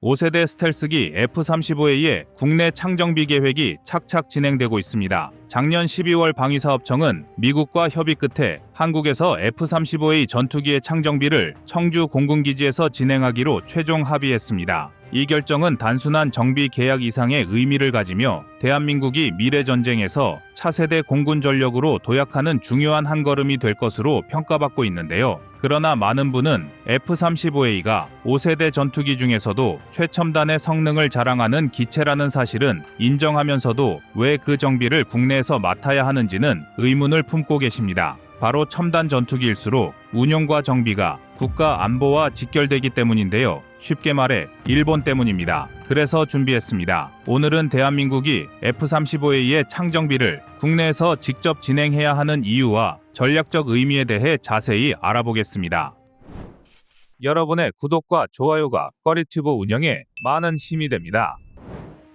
5세대 스텔스기 F-35A의 국내 창정비 계획이 착착 진행되고 있습니다. 작년 12월 방위사업청은 미국과 협의 끝에 한국에서 F-35A 전투기의 창정비를 청주 공군기지에서 진행하기로 최종 합의했습니다. 이 결정은 단순한 정비 계약 이상의 의미를 가지며 대한민국이 미래 전쟁에서 차세대 공군 전력으로 도약하는 중요한 한 걸음이 될 것으로 평가받고 있는데요. 그러나 많은 분은 F-35A가 5세대 전투기 중에서도 최첨단의 성능을 자랑하는 기체라는 사실은 인정하면서도 왜 그 정비를 국내에서 맡아야 하는지는 의문을 품고 계십니다. 바로 첨단 전투기일수록 운용과 정비가 국가 안보와 직결되기 때문인데요. 쉽게 말해 일본 때문입니다. 그래서 준비했습니다. 오늘은 대한민국이 F-35A의 창정비를 국내에서 직접 진행해야 하는 이유와 전략적 의미에 대해 자세히 알아보겠습니다. 여러분의 구독과 좋아요가 꺼리튜브 운영에 많은 힘이 됩니다.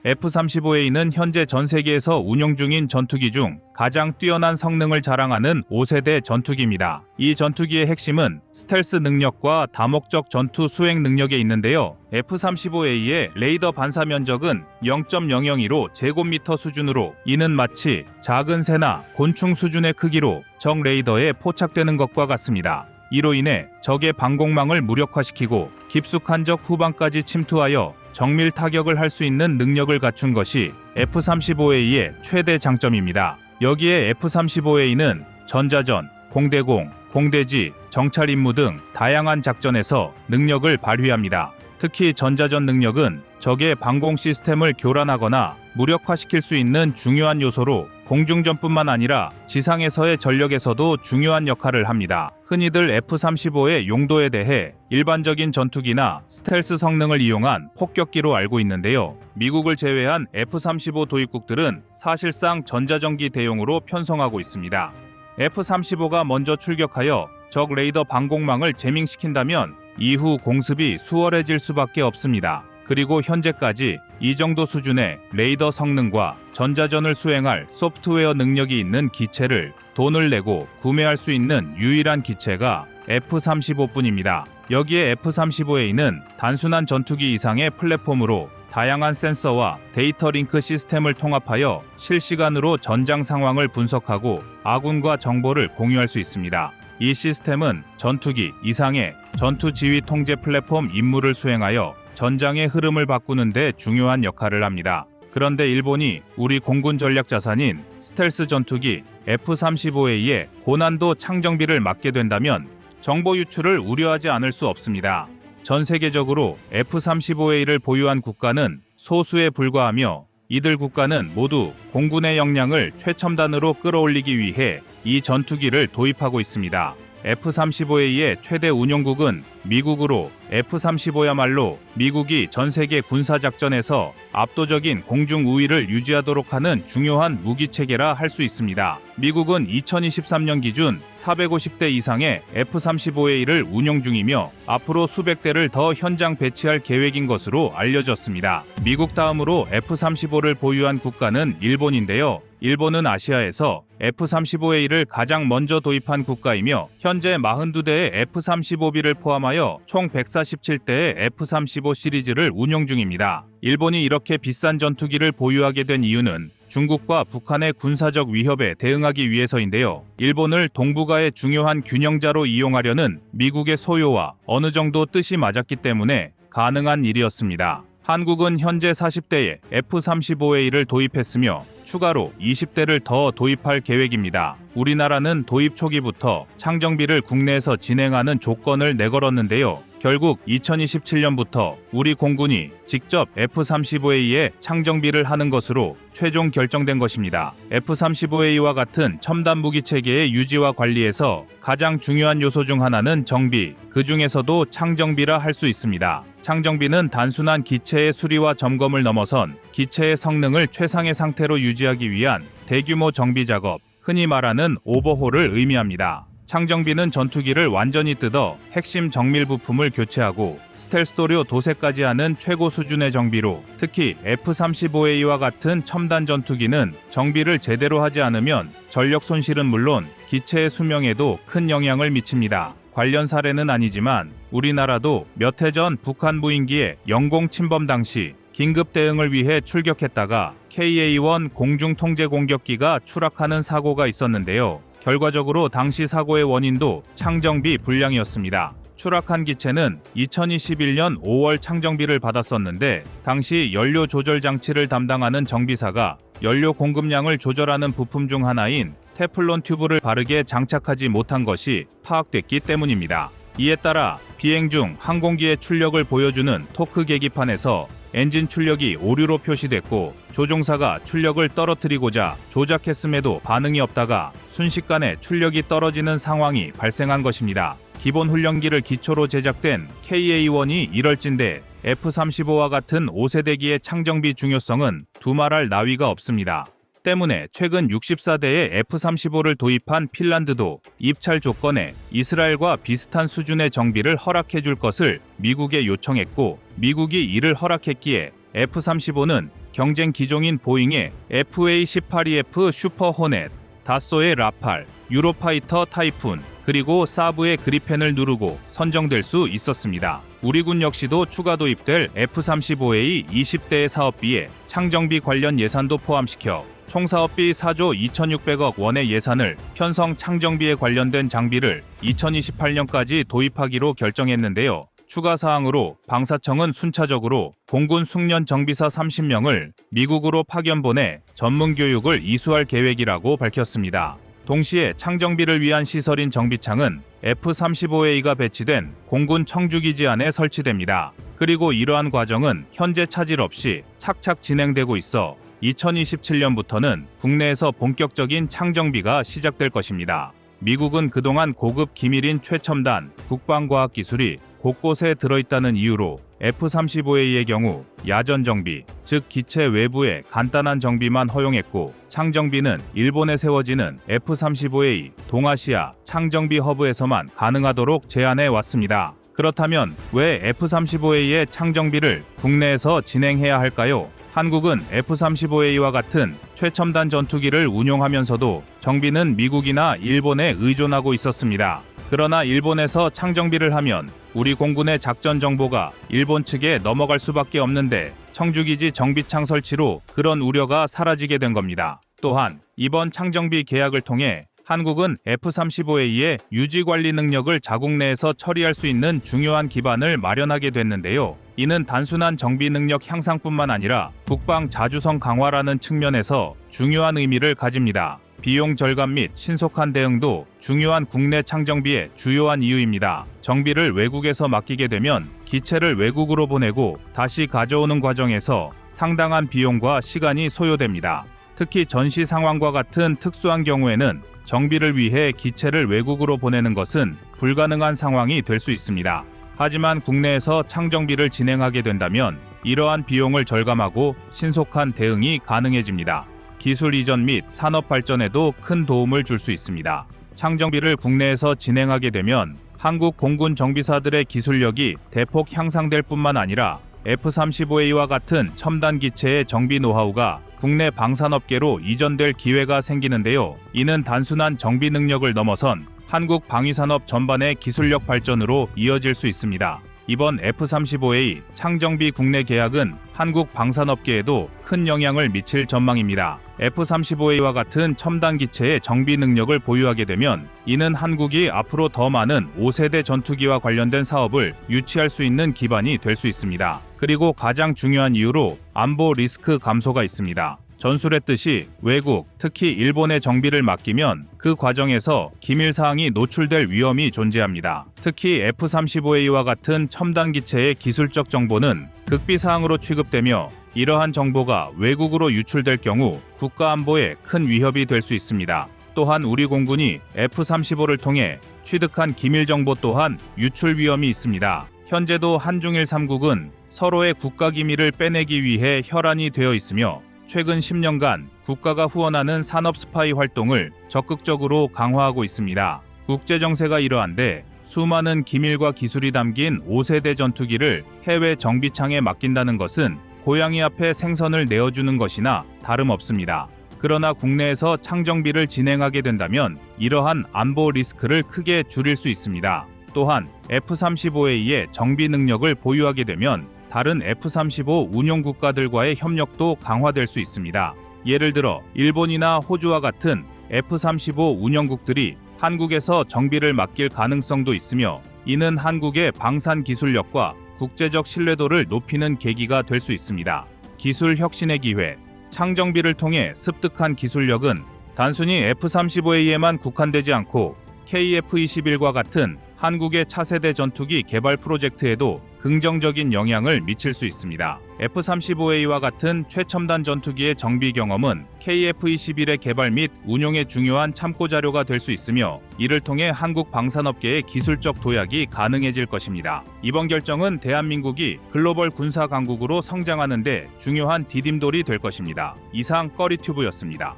F-35A는 현재 전 세계에서 운용 중인 전투기 중 가장 뛰어난 성능을 자랑하는 5세대 전투기입니다. 이 전투기의 핵심은 스텔스 능력과 다목적 전투 수행 능력에 있는데요. F-35A의 레이더 반사 면적은 0.002로 제곱미터 수준으로 이는 마치 작은 새나 곤충 수준의 크기로 적 레이더에 포착되는 것과 같습니다. 이로 인해 적의 방공망을 무력화시키고 깊숙한 적 후방까지 침투하여 정밀 타격을 할 수 있는 능력을 갖춘 것이 F-35A의 최대 장점입니다. 여기에 F-35A는 전자전, 공대공, 공대지, 정찰 임무 등 다양한 작전에서 능력을 발휘합니다. 특히 전자전 능력은 적의 방공 시스템을 교란하거나 무력화시킬 수 있는 중요한 요소로 공중전뿐만 아니라 지상에서의 전력에서도 중요한 역할을 합니다. 흔히들 F-35의 용도에 대해 일반적인 전투기나 스텔스 성능을 이용한 폭격기로 알고 있는데요. 미국을 제외한 F-35 도입국들은 사실상 전자전기 대용으로 편성하고 있습니다. F-35가 먼저 출격하여 적 레이더 방공망을 재밍시킨다면 이후 공습이 수월해질 수밖에 없습니다. 그리고 현재까지 이 정도 수준의 레이더 성능과 전자전을 수행할 소프트웨어 능력이 있는 기체를 돈을 내고 구매할 수 있는 유일한 기체가 F-35뿐입니다. 여기에 F-35A는 단순한 전투기 이상의 플랫폼으로 다양한 센서와 데이터 링크 시스템을 통합하여 실시간으로 전장 상황을 분석하고 아군과 정보를 공유할 수 있습니다. 이 시스템은 전투기 이상의 전투 지휘 통제 플랫폼 임무를 수행하여 전장의 흐름을 바꾸는 데 중요한 역할을 합니다. 그런데 일본이 우리 공군 전략 자산인 스텔스 전투기 F-35A의 고난도 창정비를 맡게 된다면 정보 유출을 우려하지 않을 수 없습니다. 전 세계적으로 F-35A를 보유한 국가는 소수에 불과하며 이들 국가는 모두 공군의 역량을 최첨단으로 끌어올리기 위해 이 전투기를 도입하고 있습니다. F-35A의 최대 운용국은 미국으로 F-35야말로 미국이 전 세계 군사작전에서 압도적인 공중 우위를 유지하도록 하는 중요한 무기체계라 할 수 있습니다. 미국은 2023년 기준 450대 이상의 F-35A를 운용 중이며 앞으로 수백 대를 더 현장 배치할 계획인 것으로 알려졌습니다. 미국 다음으로 F-35를 보유한 국가는 일본인데요. 일본은 아시아에서 F-35A를 가장 먼저 도입한 국가이며 현재 42대의 F-35B를 포함하여 총 147대의 F-35 시리즈를 운용 중입니다. 일본이 이렇게 비싼 전투기를 보유하게 된 이유는 중국과 북한의 군사적 위협에 대응하기 위해서인데요. 일본을 동북아의 중요한 균형자로 이용하려는 미국의 소요와 어느 정도 뜻이 맞았기 때문에 가능한 일이었습니다. 한국은 현재 40대의 F-35A를 도입했으며 추가로 20대를 더 도입할 계획입니다. 우리나라는 도입 초기부터 창정비를 국내에서 진행하는 조건을 내걸었는데요. 결국 2027년부터 우리 공군이 직접 F-35A의 창정비를 하는 것으로 최종 결정된 것입니다. F-35A와 같은 첨단 무기 체계의 유지와 관리에서 가장 중요한 요소 중 하나는 정비, 그 중에서도 창정비라 할 수 있습니다. 창정비는 단순한 기체의 수리와 점검을 넘어선 기체의 성능을 최상의 상태로 유지하기 위한 대규모 정비 작업, 흔히 말하는 오버홀을 의미합니다. 창정비는 전투기를 완전히 뜯어 핵심 정밀 부품을 교체하고 스텔스 도료 도색까지 하는 최고 수준의 정비로, 특히 F-35A와 같은 첨단 전투기는 정비를 제대로 하지 않으면 전력 손실은 물론 기체의 수명에도 큰 영향을 미칩니다. 관련 사례는 아니지만 우리나라도 몇 해 전 북한 무인기의 영공 침범 당시 긴급 대응을 위해 출격했다가 KA-1 공중통제 공격기가 추락하는 사고가 있었는데요. 결과적으로 당시 사고의 원인도 창정비 불량이었습니다. 추락한 기체는 2021년 5월 창정비를 받았었는데 당시 연료 조절 장치를 담당하는 정비사가 연료 공급량을 조절하는 부품 중 하나인 테플론 튜브를 바르게 장착하지 못한 것이 파악됐기 때문입니다. 이에 따라 비행 중 항공기의 출력을 보여주는 토크 계기판에서 엔진 출력이 오류로 표시됐고 조종사가 출력을 떨어뜨리고자 조작했음에도 반응이 없다가 순식간에 출력이 떨어지는 상황이 발생한 것입니다. 기본 훈련기를 기초로 제작된 KA-1이 이럴진데 F-35와 같은 5세대기의 창정비 중요성은 두말할 나위가 없습니다. 때문에 최근 64대의 F-35를 도입한 핀란드도 입찰 조건에 이스라엘과 비슷한 수준의 정비를 허락해 줄 것을 미국에 요청했고 미국이 이를 허락했기에 F-35는 경쟁 기종인 보잉의 FA-18EF 슈퍼 호넷, 다쏘의 라팔, 유로파이터 타이푼, 그리고 사브의 그리펜을 누르고 선정될 수 있었습니다. 우리 군 역시도 추가 도입될 F-35A 20대의 사업비에 창정비 관련 예산도 포함시켜 총 사업비 4조 2,600억 원의 예산을 편성 창정비에 관련된 장비를 2028년까지 도입하기로 결정했는데요. 추가 사항으로 방사청은 순차적으로 공군 숙련 정비사 30명을 미국으로 파견 보내 전문 교육을 이수할 계획이라고 밝혔습니다. 동시에 창정비를 위한 시설인 정비창은 F-35A가 배치된 공군 청주기지 안에 설치됩니다. 그리고 이러한 과정은 현재 차질 없이 착착 진행되고 있어 2027년부터는 국내에서 본격적인 창정비가 시작될 것입니다. 미국은 그동안 고급 기밀인 최첨단 국방과학 기술이 곳곳에 들어있다는 이유로 F-35A의 경우 야전 정비, 즉 기체 외부의 간단한 정비만 허용했고 창정비는 일본에 세워지는 F-35A 동아시아 창정비 허브에서만 가능하도록 제한해 왔습니다. 그렇다면 왜 F-35A의 창정비를 국내에서 진행해야 할까요? 한국은 F-35A와 같은 최첨단 전투기를 운용하면서도 정비는 미국이나 일본에 의존하고 있었습니다. 그러나 일본에서 창정비를 하면 우리 공군의 작전 정보가 일본 측에 넘어갈 수밖에 없는데 청주기지 정비창 설치로 그런 우려가 사라지게 된 겁니다. 또한 이번 창정비 계약을 통해 한국은 F-35A의 유지 관리 능력을 자국 내에서 처리할 수 있는 중요한 기반을 마련하게 됐는데요. 이는 단순한 정비 능력 향상뿐만 아니라 국방 자주성 강화라는 측면에서 중요한 의미를 가집니다. 비용 절감 및 신속한 대응도 중요한 국내 창정비의 주요한 이유입니다. 정비를 외국에서 맡기게 되면 기체를 외국으로 보내고 다시 가져오는 과정에서 상당한 비용과 시간이 소요됩니다. 특히 전시 상황과 같은 특수한 경우에는 정비를 위해 기체를 외국으로 보내는 것은 불가능한 상황이 될 수 있습니다. 하지만 국내에서 창정비를 진행하게 된다면 이러한 비용을 절감하고 신속한 대응이 가능해집니다. 기술 이전 및 산업 발전에도 큰 도움을 줄 수 있습니다. 창정비를 국내에서 진행하게 되면 한국 공군 정비사들의 기술력이 대폭 향상될 뿐만 아니라 F-35A와 같은 첨단 기체의 정비 노하우가 국내 방산업계로 이전될 기회가 생기는데요. 이는 단순한 정비 능력을 넘어선 한국 방위산업 전반의 기술력 발전으로 이어질 수 있습니다. 이번 F-35A 창정비 국내 계약은 한국 방산업계에도 큰 영향을 미칠 전망입니다. F-35A와 같은 첨단 기체의 정비 능력을 보유하게 되면 이는 한국이 앞으로 더 많은 5세대 전투기와 관련된 사업을 유치할 수 있는 기반이 될 수 있습니다. 그리고 가장 중요한 이유로 안보 리스크 감소가 있습니다. 전술했듯이 외국, 특히 일본의 정비를 맡기면 그 과정에서 기밀사항이 노출될 위험이 존재합니다. 특히 F-35A와 같은 첨단 기체의 기술적 정보는 극비사항으로 취급되며 이러한 정보가 외국으로 유출될 경우 국가안보에 큰 위협이 될 수 있습니다. 또한 우리 공군이 F-35를 통해 취득한 기밀 정보 또한 유출 위험이 있습니다. 현재도 한중일 3국은 서로의 국가기밀을 빼내기 위해 혈안이 되어 있으며 최근 10년간 국가가 후원하는 산업 스파이 활동을 적극적으로 강화하고 있습니다. 국제정세가 이러한데 수많은 기밀과 기술이 담긴 5세대 전투기를 해외 정비창에 맡긴다는 것은 고양이 앞에 생선을 내어주는 것이나 다름없습니다. 그러나 국내에서 창정비를 진행하게 된다면 이러한 안보 리스크를 크게 줄일 수 있습니다. 또한 F-35A의 정비 능력을 보유하게 되면 다른 F-35 운용 국가들과의 협력도 강화될 수 있습니다. 예를 들어 일본이나 호주와 같은 F-35 운영국들이 한국에서 정비를 맡길 가능성도 있으며 이는 한국의 방산 기술력과 국제적 신뢰도를 높이는 계기가 될 수 있습니다. 기술 혁신의 기회, 창정비를 통해 습득한 기술력은 단순히 F-35A에만 국한되지 않고 KF-21과 같은 한국의 차세대 전투기 개발 프로젝트에도 긍정적인 영향을 미칠 수 있습니다. F-35A와 같은 최첨단 전투기의 정비 경험은 KF-21의 개발 및 운용에 중요한 참고 자료가 될 수 있으며 이를 통해 한국 방산업계의 기술적 도약이 가능해질 것입니다. 이번 결정은 대한민국이 글로벌 군사 강국으로 성장하는 데 중요한 디딤돌이 될 것입니다. 이상 꺼리튜브였습니다.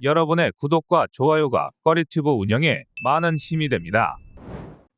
여러분의 구독과 좋아요가 꺼리튜브 운영에 많은 힘이 됩니다.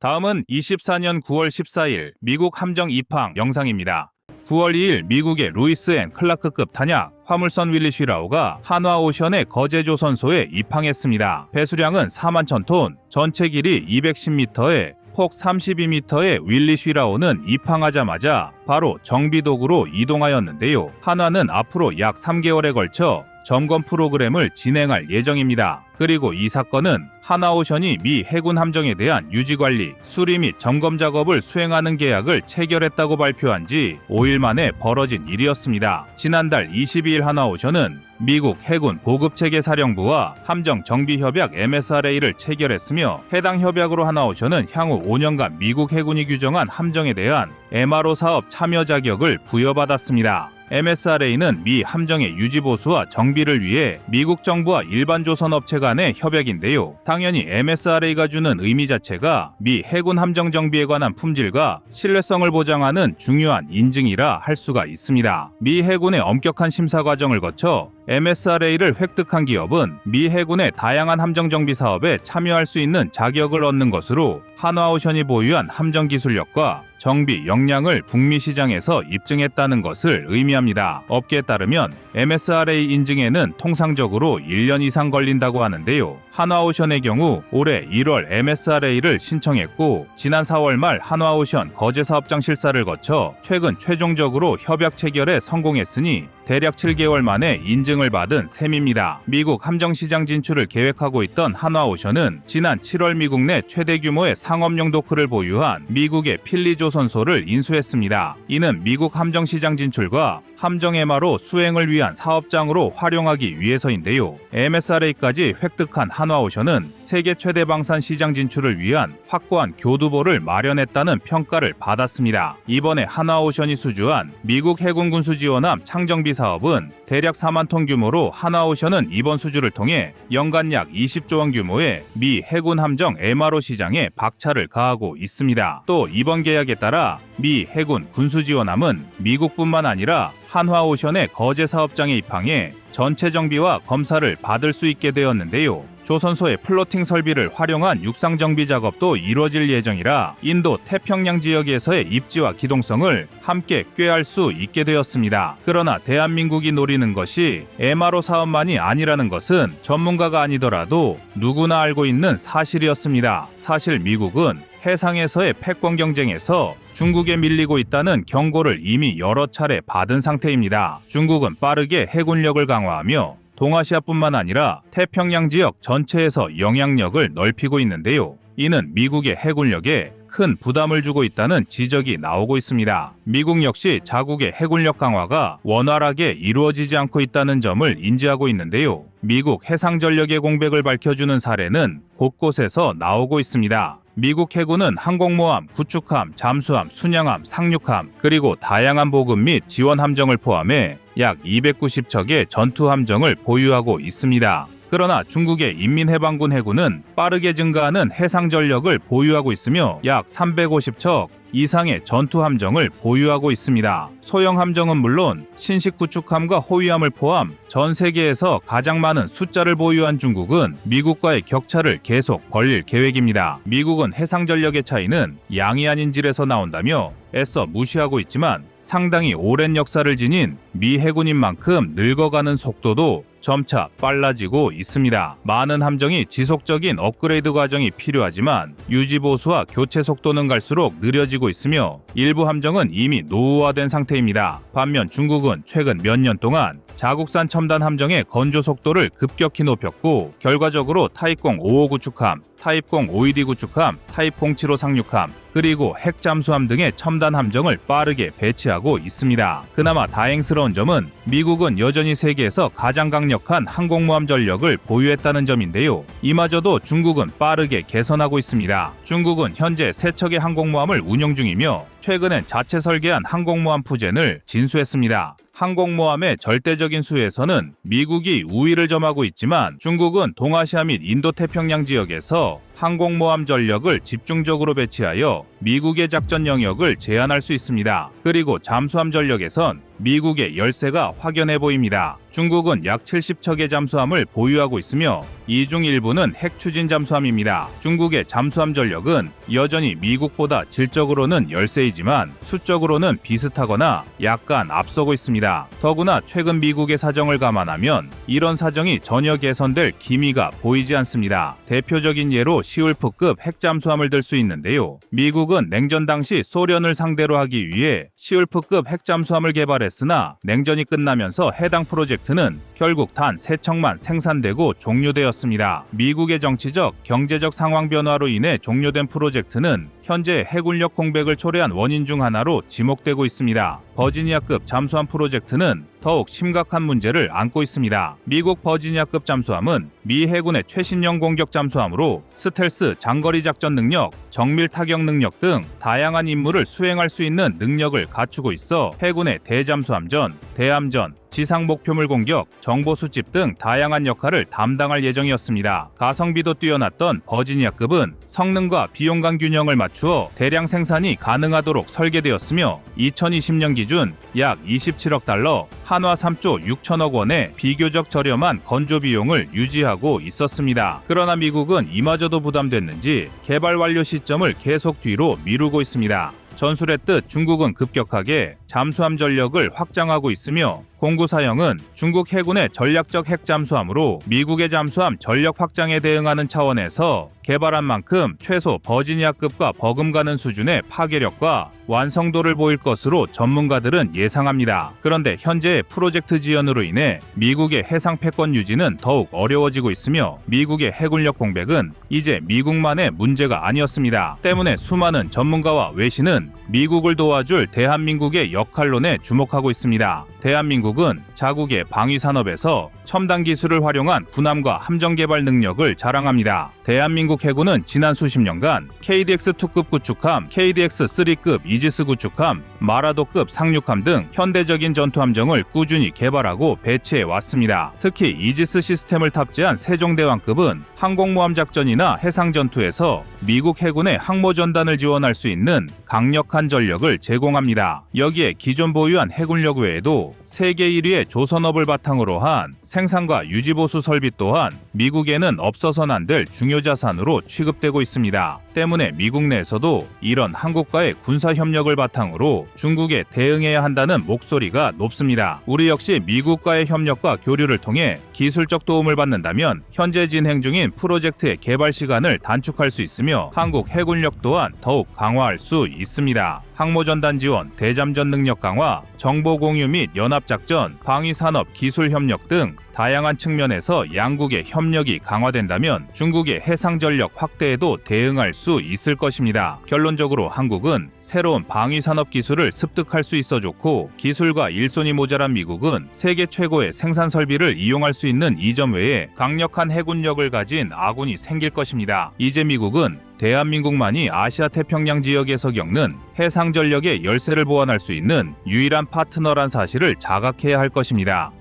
다음은 24년 9월 14일 미국 함정 입항 영상입니다. 9월 2일 미국의 루이스 앤 클라크급 탄약 화물선 윌리 쉬라우가 한화오션의 거제조선소에 입항했습니다. 배수량은 41,000톤, 전체 길이 210m에 폭 32m의 윌리 쉬라우는 입항하자마자 바로 정비독으로 이동하였는데요. 한화는 앞으로 약 3개월에 걸쳐 점검 프로그램을 진행할 예정입니다. 그리고 이 사건은 한화오션이 미 해군 함정에 대한 유지관리, 수리 및 점검 작업을 수행하는 계약을 체결했다고 발표한 지 5일 만에 벌어진 일이었습니다. 지난달 22일 한화오션은 미국 해군 보급체계 사령부와 함정 정비협약 MSRA를 체결했으며 해당 협약으로 한화오션은 향후 5년간 미국 해군이 규정한 함정에 대한 MRO 사업 참여 자격을 부여받았습니다. MSRA는 미 함정의 유지보수와 정비를 위해 미국 정부와 일반 조선업체 간의 협약인데요. 당연히 MSRA가 주는 의미 자체가 미 해군 함정 정비에 관한 품질과 신뢰성을 보장하는 중요한 인증이라 할 수가 있습니다. 미 해군의 엄격한 심사 과정을 거쳐 MSRA를 획득한 기업은 미 해군의 다양한 함정 정비 사업에 참여할 수 있는 자격을 얻는 것으로 한화오션이 보유한 함정 기술력과 정비 역량을 북미 시장에서 입증했다는 것을 의미합니다. 업계에 따르면 MSRA 인증에는 통상적으로 1년 이상 걸린다고 하는데요. 한화오션의 경우 올해 1월 MSRA를 신청했고 지난 4월 말 한화오션 거제 사업장 실사를 거쳐 최근 최종적으로 협약 체결에 성공했으니 대략 7개월 만에 인증을 받은 셈입니다. 미국 함정시장 진출을 계획하고 있던 한화오션은 지난 7월 미국 내 최대 규모의 상업용 도크를 보유한 미국의 필리조선소를 인수했습니다. 이는 미국 함정시장 진출과 함정 MRO 수행을 위한 사업장으로 활용하기 위해서인데요. MSRA까지 획득한 한화오션은 세계 최대 방산 시장 진출을 위한 확고한 교두보를 마련했다는 평가를 받았습니다. 이번에 한화오션이 수주한 미국 해군 군수지원함 창정비 사업은 대략 4만 톤 규모로 한화오션은 이번 수주를 통해 연간 약 20조 원 규모의 미 해군 함정 MRO 시장에 박차를 가하고 있습니다. 또 이번 계약에 따라 미 해군 군수지원함은 미국뿐만 아니라 한화오션의 거제 사업장에 입항해 전체 정비와 검사를 받을 수 있게 되었는데요. 조선소의 플로팅 설비를 활용한 육상 정비 작업도 이루어질 예정이라 인도 태평양 지역에서의 입지와 기동성을 함께 꾀할 수 있게 되었습니다. 그러나 대한민국이 노리는 것이 MRO 사업만이 아니라는 것은 전문가가 아니더라도 누구나 알고 있는 사실이었습니다. 사실 미국은 해상에서의 패권 경쟁에서 중국에 밀리고 있다는 경고를 이미 여러 차례 받은 상태입니다. 중국은 빠르게 해군력을 강화하며 동아시아뿐만 아니라 태평양 지역 전체에서 영향력을 넓히고 있는데요. 이는 미국의 해군력에 큰 부담을 주고 있다는 지적이 나오고 있습니다. 미국 역시 자국의 해군력 강화가 원활하게 이루어지지 않고 있다는 점을 인지하고 있는데요. 미국 해상전력의 공백을 밝혀주는 사례는 곳곳에서 나오고 있습니다. 미국 해군은 항공모함, 구축함, 잠수함, 순양함, 상륙함, 그리고 다양한 보급 및 지원 함정을 포함해 약 290척의 전투 함정을 보유하고 있습니다. 그러나 중국의 인민해방군 해군은 빠르게 증가하는 해상 전력을 보유하고 있으며 약 350척 이상의 전투 함정을 보유하고 있습니다. 소형 함정은 물론 신식 구축함과 호위함을 포함 전 세계에서 가장 많은 숫자를 보유한 중국은 미국과의 격차를 계속 벌릴 계획입니다. 미국은 해상 전력의 차이는 양이 아닌 질에서 나온다며 애써 무시하고 있지만 상당히 오랜 역사를 지닌 미 해군인 만큼 늙어가는 속도도 점차 빨라지고 있습니다. 많은 함정이 지속적인 업그레이드 과정이 필요하지만 유지 보수와 교체 속도는 갈수록 느려지고 있으며 일부 함정은 이미 노후화된 상태입니다. 반면 중국은 최근 몇 년 동안 자국산 첨단 함정의 건조 속도를 급격히 높였고 결과적으로 타입0 5호 구축함, 타입0 5ED 구축함, 타입0 7호 상륙함, 그리고 핵 잠수함 등의 첨단 함정을 빠르게 배치하고 있습니다. 그나마 다행스러운 점은 미국은 여전히 세계에서 가장 강력한 항공모함 전력을 보유했다는 점인데요. 이마저도 중국은 빠르게 개선하고 있습니다. 중국은 현재 3척의 항공모함을 운영 중이며 최근엔 자체 설계한 항공모함 푸젠을 진수했습니다. 항공모함의 절대적인 수에서는 미국이 우위를 점하고 있지만 중국은 동아시아 및 인도태평양 지역에서 항공모함 전력을 집중적으로 배치하여 미국의 작전 영역을 제한할 수 있습니다. 그리고 잠수함 전력에선 미국의 열세가 확연해 보입니다. 중국은 약 70척의 잠수함을 보유하고 있으며 이 중 일부는 핵 추진 잠수함입니다. 중국의 잠수함 전력은 여전히 미국보다 질적으로는 열세이지만 수적으로는 비슷하거나 약간 앞서고 있습니다. 더구나 최근 미국의 사정을 감안하면 이런 사정이 전혀 개선될 기미가 보이지 않습니다. 대표적인 예로 시울프급 핵잠수함을 들 수 있는데요. 미국은 냉전 당시 소련을 상대로 하기 위해 시울프급 핵잠수함을 개발했으나 냉전이 끝나면서 해당 프로젝트는 결국 단 3척만 생산되고 종료되었습니다. 미국의 정치적, 경제적 상황 변화로 인해 종료된 프로젝트는 현재 해군력 공백을 초래한 원인 중 하나로 지목되고 있습니다. 버지니아급 잠수함 프로젝트는 더욱 심각한 문제를 안고 있습니다. 미국 버지니아급 잠수함은 미 해군의 최신형 공격 잠수함으로 스텔스, 장거리 작전 능력, 정밀 타격 능력 등 다양한 임무를 수행할 수 있는 능력을 갖추고 있어 해군의 대잠수함전, 대함전, 지상 목표물 공격, 정보 수집 등 다양한 역할을 담당할 예정이었습니다. 가성비도 뛰어났던 버지니아급은 성능과 비용간 균형을 맞추어 대량 생산이 가능하도록 설계되었으며 2020년 기준 약 27억 달러, 한화 3조 6천억 원의 비교적 저렴한 건조 비용을 유지하고 있었습니다. 그러나 미국은 이마저도 부담됐는지 개발 완료 시점을 계속 뒤로 미루고 있습니다. 전술했듯 중국은 급격하게 잠수함 전력을 확장하고 있으며 공구 사형은 중국 해군의 전략적 핵잠수함으로 미국의 잠수함 전력 확장에 대응하는 차원에서 개발한 만큼 최소 버지니아급과 버금가는 수준의 파괴력과 완성도를 보일 것으로 전문가들은 예상합니다. 그런데 현재의 프로젝트 지연으로 인해 미국의 해상 패권 유지는 더욱 어려워지고 있으며 미국의 해군력 공백은 이제 미국만의 문제가 아니었습니다. 때문에 수많은 전문가와 외신은 미국을 도와줄 대한민국의 역할론에 주목하고 있습니다. 대한민국은 자국의 방위산업에서 첨단 기술을 활용한 군함과 함정 개발 능력을 자랑합니다. 대한민국 해군은 지난 수십 년간 KDX-2급 구축함, KDX-3급 이지스 구축함, 마라도급 상륙함 등 현대적인 전투함정을 꾸준히 개발하고 배치해 왔습니다. 특히 이지스 시스템을 탑재한 세종대왕급은 항공모함 작전이나 해상 전투에서 미국 해군의 항모 전단을 지원할 수 있는 강력한 전력을 제공합니다. 여기에 기존 보유한 해군력 외에도 세계 1위의 조선업을 바탕으로 한 생산과 유지보수 설비 또한 미국에는 없어서는 안 될 중요 자산으로 취급되고 있습니다. 때문에 미국 내에서도 이런 한국과의 군사 협력을 바탕으로 중국에 대응해야 한다는 목소리가 높습니다. 우리 역시 미국과의 협력과 교류를 통해 기술적 도움을 받는다면 현재 진행 중인 프로젝트의 개발 시간을 단축할 수 있으며 한국 해군력 또한 더욱 강화할 수 있습니다. 항모전단 지원, 대잠전 능력 강화, 정보 공유 및 연합작전, 방위산업 기술 협력 등 다양한 측면에서 양국의 협력이 강화된다면 중국의 해상전력 확대에도 대응할 수 있을 것입니다. 결론적으로 한국은 새로운 방위산업 기술을 습득할 수 있어 좋고 기술과 일손이 모자란 미국은 세계 최고의 생산 설비를 이용할 수 있는 이 점 외에 강력한 해군력을 가진 아군이 생길 것입니다. 이제 미국은 대한민국만이 아시아 태평양 지역에서 겪는 해상 전력의 열세를 보완할 수 있는 유일한 파트너란 사실을 자각해야 할 것입니다.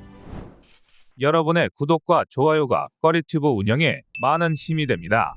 여러분의 구독과 좋아요가 꺼리튜브 운영에 많은 힘이 됩니다.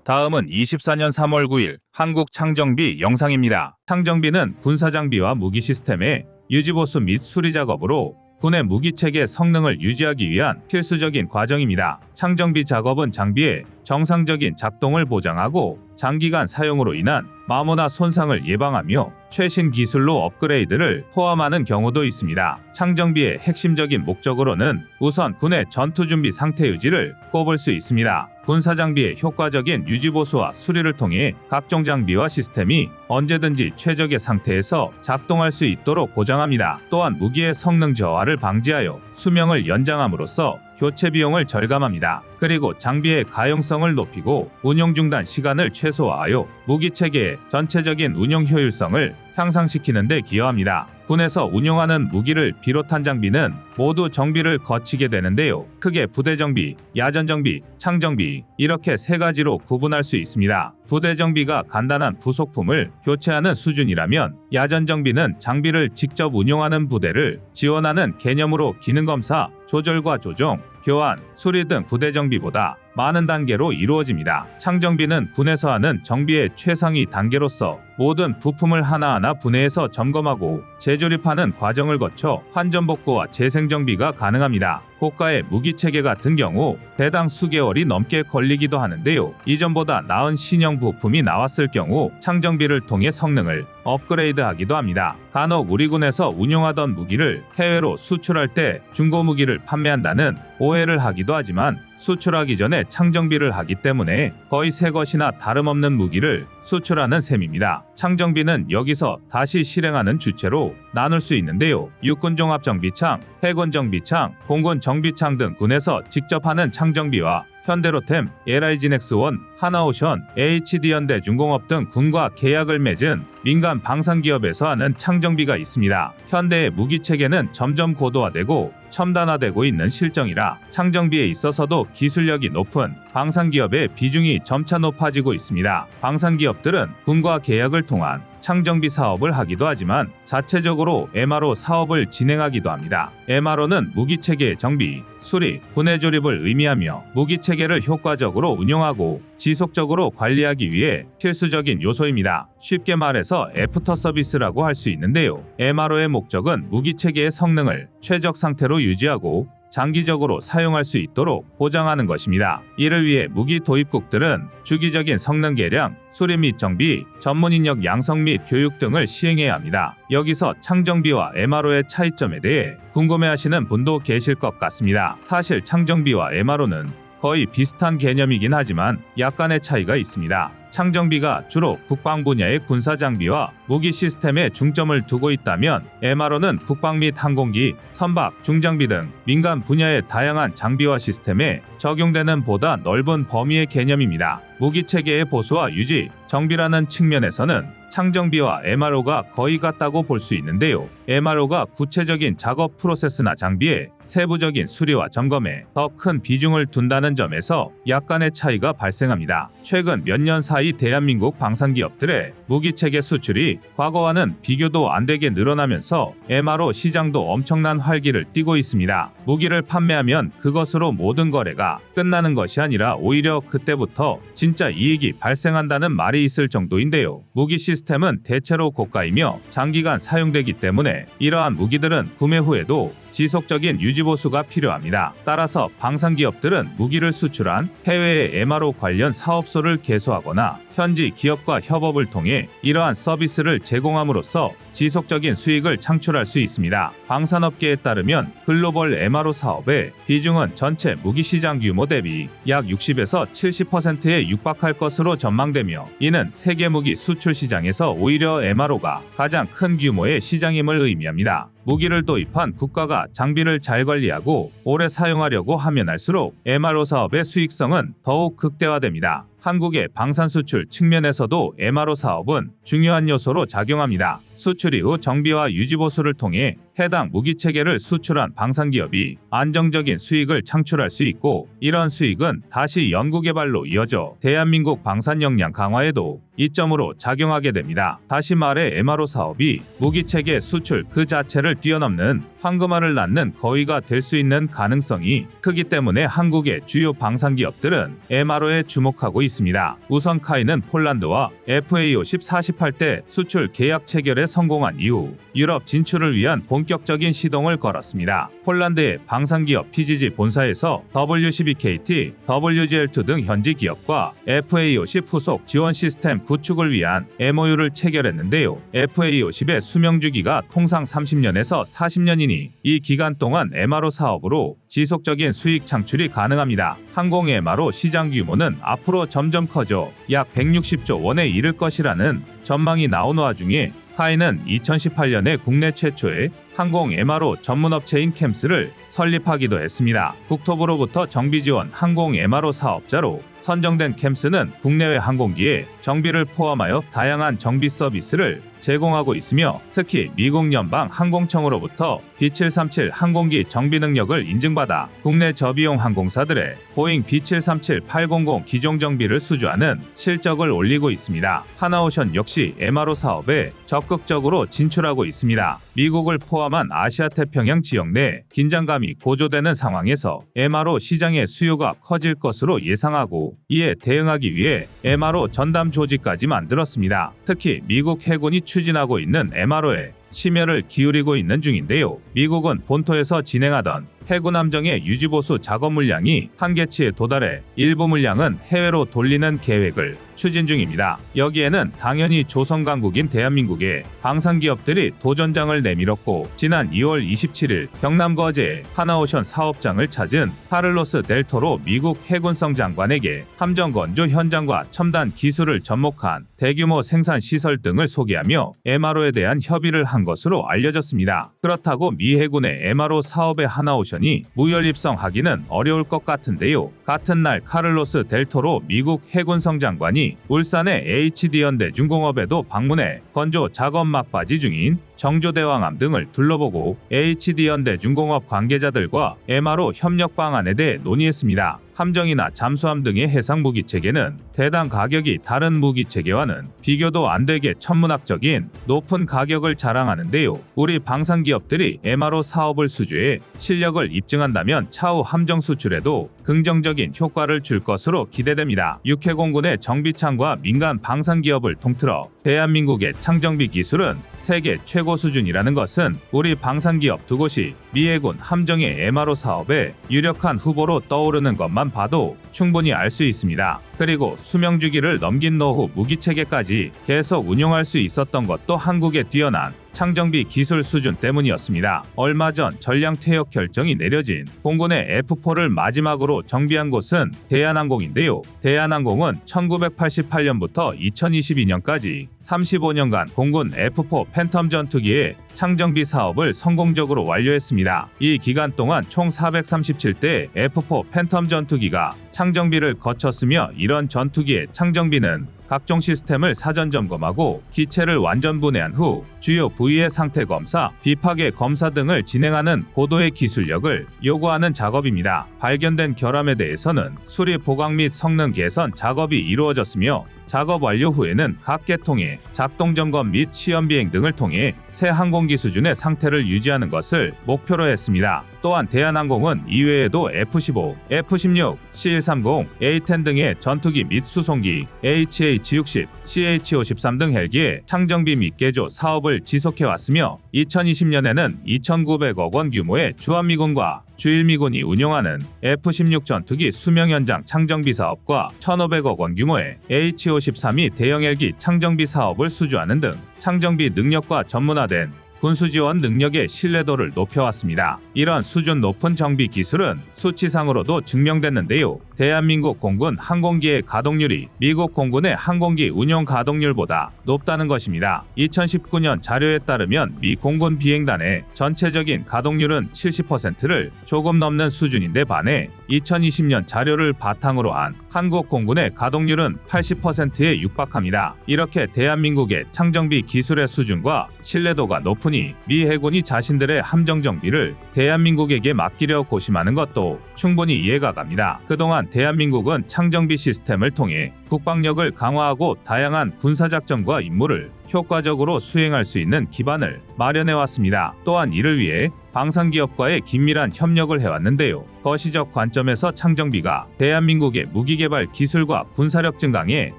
다음은 24년 3월 9일 한국 창정비 영상입니다. 창정비는 군사장비와 무기 시스템의 유지보수 및 수리 작업으로 군의 무기체계 성능을 유지하기 위한 필수적인 과정입니다. 창정비 작업은 장비의 정상적인 작동을 보장하고 장기간 사용으로 인한 마모나 손상을 예방하며 최신 기술로 업그레이드를 포함하는 경우도 있습니다. 창정비의 핵심적인 목적으로는 우선 군의 전투준비 상태 유지를 꼽을 수 있습니다. 군사장비의 효과적인 유지보수와 수리를 통해 각종 장비와 시스템이 언제든지 최적의 상태에서 작동할 수 있도록 보장합니다. 또한 무기의 성능 저하를 방지하여 수명을 연장함으로써 교체 비용을 절감합니다. 그리고 장비의 가용성을 높이고 운용 중단 시간을 최소화하여 무기 체계의 전체적인 운용 효율성을 향상시키는 데 기여합니다. 군에서 운용하는 무기를 비롯한 장비는 모두 정비를 거치게 되는데요. 크게 부대 정비, 야전 정비, 창 정비 이렇게 세 가지로 구분할 수 있습니다. 부대 정비가 간단한 부속품을 교체하는 수준이라면 야전 정비는 장비를 직접 운용하는 부대를 지원하는 개념으로 기능 검사, 조절과 조정, 교환, 수리 등 부대 정비보다 많은 단계로 이루어집니다. 창정비는 군에서 하는 정비의 최상위 단계로서 모든 부품을 하나하나 분해해서 점검하고 재조립하는 과정을 거쳐 환전복구와 재생정비가 가능합니다. 고가의 무기체계 같은 경우 대당 수개월이 넘게 걸리기도 하는데요. 이전보다 나은 신형 부품이 나왔을 경우 창정비를 통해 성능을 업그레이드하기도 합니다. 간혹 우리 군에서 운용하던 무기를 해외로 수출할 때 중고 무기를 판매한다는 오해를 하기도 하지만 수출하기 전에 창정비를 하기 때문에 거의 새 것이나 다름없는 무기를 수출하는 셈입니다. 창정비는 여기서 다시 실행하는 주체로 나눌 수 있는데요. 육군종합정비창, 해군정비창, 공군정비창 등 군에서 직접 하는 창정비와 현대로템, LIG넥스원, 하나오션, HD현대중공업 등 군과 계약을 맺은 민간 방산기업에서 하는 창정비가 있습니다. 현대의 무기체계는 점점 고도화되고 첨단화되고 있는 실정이라 창정비에 있어서도 기술력이 높은 방산기업의 비중이 점차 높아지고 있습니다. 방산기업들은 군과 계약을 통한 창정비 사업을 하기도 하지만 자체적으로 MRO 사업을 진행하기도 합니다. MRO는 무기체계의 정비, 수리, 분해 조립을 의미하며 무기체계를 효과적으로 운영하고 지속적으로 관리하기 위해 필수적인 요소입니다. 쉽게 말해서 애프터 서비스라고 할 수 있는데요. MRO의 목적은 무기체계의 성능을 최적 상태로 유지하고 장기적으로 사용할 수 있도록 보장하는 것입니다. 이를 위해 무기 도입국들은 주기적인 성능 개량, 수리 및 정비, 전문 인력 양성 및 교육 등을 시행해야 합니다. 여기서 창정비와 MRO의 차이점에 대해 궁금해하시는 분도 계실 것 같습니다. 사실 창정비와 MRO는 거의 비슷한 개념이긴 하지만 약간의 차이가 있습니다. 창정비가 주로 국방 분야의 군사 장비와 무기 시스템에 중점을 두고 있다면 MRO는 국방 및 항공기, 선박, 중장비 등 민간 분야의 다양한 장비와 시스템에 적용되는 보다 넓은 범위의 개념입니다. 무기 체계의 보수와 유지, 정비라는 측면에서는 창정비와 MRO가 거의 같다고 볼 수 있는데요. MRO가 구체적인 작업 프로세스나 장비의 세부적인 수리와 점검에 더 큰 비중을 둔다는 점에서 약간의 차이가 발생합니다. 최근 몇 년 사이 대한민국 방산기업들의 무기체계 수출이 과거와는 비교도 안 되게 늘어나면서 MRO 시장도 엄청난 활기를 띠고 있습니다. 무기를 판매하면 그것으로 모든 거래가 끝나는 것이 아니라 오히려 그때부터 진짜 이익이 발생한다는 말이 있을 정도인데요. 무기 시스템은 대체로 고가이며 장기간 사용되기 때문에 이러한 무기들은 구매 후에도 지속적인 유지보수가 필요합니다. 따라서 방산기업들은 무기를 수출한 해외의 MRO 관련 사업소를 개소하거나 현지 기업과 협업을 통해 이러한 서비스를 제공함으로써 지속적인 수익을 창출할 수 있습니다. 방산업계에 따르면 글로벌 MRO 사업의 비중은 전체 무기 시장 규모 대비 약 60에서 70%에 육박할 것으로 전망되며 이는 세계 무기 수출 시장에서 오히려 MRO가 가장 큰 규모의 시장임을 의미합니다. 무기를 도입한 국가가 장비를 잘 관리하고 오래 사용하려고 하면 할수록 MRO 사업의 수익성은 더욱 극대화됩니다. 한국의 방산 수출 측면에서도 MRO 사업은 중요한 요소로 작용합니다. 수출 이후 정비와 유지보수를 통해 해당 무기체계를 수출한 방산기업이 안정적인 수익을 창출할 수 있고 이런 수익은 다시 연구개발로 이어져 대한민국 방산 역량 강화에도 이점으로 작용하게 됩니다. 다시 말해 MRO 사업이 무기체계 수출 그 자체를 뛰어넘는 황금알을 낳는 거위가 될 수 있는 가능성이 크기 때문에 한국의 주요 방산기업들은 MRO에 주목하고 있습니다. 우선 카이는 폴란드와 FA50 48대 수출 계약 체결에 성공한 이후 유럽 진출을 위한 본격적인 시동을 걸었습니다. 폴란드의 방산기업 PGG 본사에서 W12KT, WGL2 등 현지 기업과 FA50 후속 지원 시스템 구축을 위한 MOU를 체결했는데요. FA50의 수명 주기가 통상 30년에서 40년이니 이 기간 동안 MRO 사업으로 지속적인 수익 창출이 가능합니다. 항공 MRO 시장 규모는 앞으로 점점 커져 약 160조 원에 이를 것이라는 전망이 나온 와중에 카이는 2018년에 국내 최초의 항공 MRO 전문업체인 캠스를 설립하기도 했습니다. 국토부로부터 정비지원 항공 MRO 사업자로 선정된 캠스는 국내외 항공기에 정비를 포함하여 다양한 정비 서비스를 제공하고 있으며 특히 미국 연방 항공청으로부터 B737 항공기 정비 능력을 인증받아 국내 저비용 항공사들의 보잉 B737-800 기종 정비를 수주하는 실적을 올리고 있습니다. 하나오션 역시 MRO 사업에 적극적으로 진출하고 있습니다. 미국을 포함한 아시아 태평양 지역 내 긴장감이 고조되는 상황에서 MRO 시장의 수요가 커질 것으로 예상하고 이에 대응하기 위해 MRO 전담 조직까지 만들었습니다. 특히 미국 해군이 추진하고 있는 MRO에 심혈을 기울이고 있는 중인데요. 미국은 본토에서 진행하던 해군 함정의 유지보수 작업 물량이 한계치에 도달해 일부 물량은 해외로 돌리는 계획을 추진 중입니다. 여기에는 당연히 조선강국인 대한민국의 방산기업들이 도전장을 내밀었고 지난 2월 27일 경남 거제에 하나오션 사업장을 찾은 카를로스 델토로 미국 해군성 장관에게 함정 건조 현장과 첨단 기술을 접목한 대규모 생산 시설 등을 소개하며 MRO에 대한 협의를 한 것으로 알려졌습니다. 그렇다고 미 해군의 MRO 사업에 하나오션이 무혈 입성하기는 어려울 것 같은데요. 같은 날 카를로스 델토로 미국 해군성 장관이 울산의 HD현대 중공업에도 방문해 건조 작업 막바지 중인 정조대왕함 등을 둘러보고 HD현대 중공업 관계자들과 MRO 협력 방안에 대해 논의했습니다. 함정이나 잠수함 등의 해상 무기 체계는 대당 가격이 다른 무기 체계와는 비교도 안 되게 천문학적인 높은 가격을 자랑하는데요. 우리 방산 기업들이 MRO 사업을 수주해 실력을 입증한다면 차후 함정 수출에도 긍정적인 효과를 줄 것으로 기대됩니다. 육해공군의 정비창과 민간 방산 기업을 통틀어 대한민국의 창정비 기술은 세계 최고 수준이라는 것은 우리 방산기업 두 곳이 미 해군 함정의 MRO 사업에 유력한 후보로 떠오르는 것만 봐도 충분히 알 수 있습니다. 그리고 수명 주기를 넘긴 노후 무기체계까지 계속 운용할 수 있었던 것도 한국의 뛰어난 창정비 기술 수준 때문이었습니다. 얼마 전 전량 퇴역 결정이 내려진 공군의 F4를 마지막으로 정비한 곳은 대한항공인데요. 대한항공은 1988년부터 2022년까지 35년간 공군 F4 팬텀 전투기의 창정비 사업을 성공적으로 완료했습니다. 이 기간 동안 총 437대의 F4 팬텀 전투기가 창정비를 거쳤으며 이런 전투기의 창정비는 각종 시스템을 사전 점검하고 기체를 완전 분해한 후 주요 부위의 상태 검사, 비파괴 검사 등을 진행하는 고도의 기술력을 요구하는 작업입니다. 발견된 결함에 대해서는 수리 보강 및 성능 개선 작업이 이루어졌으며 작업 완료 후에는 각 계통의 작동 점검 및 시험 비행 등을 통해 새 항공기 수준의 상태를 유지하는 것을 목표로 했습니다. 또한 대한항공은 이외에도 F-15, F-16, C-130, A-10 등의 전투기 및 수송기, HH-60, CH-53 등 헬기의 창정비 및 개조 사업을 지속해왔으며 2020년에는 2,900억 원 규모의 주한미군과 주일미군이 운용하는 F-16 전투기 수명 연장 창정비 사업과 1,500억 원 규모의 H-53이 대형 헬기 창정비 사업을 수주하는 등 창정비 능력과 전문화된 군수 지원 능력의 신뢰도를 높여왔습니다. 이런 수준 높은 정비 기술은 수치상으로도 증명됐는데요. 대한민국 공군 항공기의 가동률이 미국 공군의 항공기 운용 가동률보다 높다는 것입니다. 2019년 자료에 따르면 미 공군 비행단의 전체적인 가동률은 70%를 조금 넘는 수준인데 반해 2020년 자료를 바탕으로 한 한국 공군의 가동률은 80%에 육박합니다. 이렇게 대한민국의 창정비 기술의 수준과 신뢰도가 높으니 미 해군이 자신들의 함정 정비를 대한민국에게 맡기려 고심하는 것도 충분히 이해가 갑니다. 그동안 대한민국은 창정비 시스템을 통해 국방력을 강화하고 다양한 군사작전과 임무를 효과적으로 수행할 수 있는 기반을 마련해왔습니다. 또한 이를 위해 방산기업과의 긴밀한 협력을 해왔는데요. 거시적 관점에서 창정비가 대한민국의 무기개발 기술과 군사력 증강에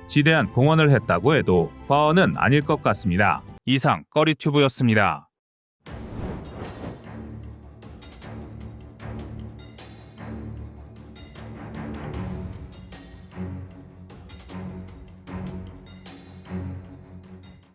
지대한 공헌을 했다고 해도 과언은 아닐 것 같습니다. 이상 꺼리튜브였습니다.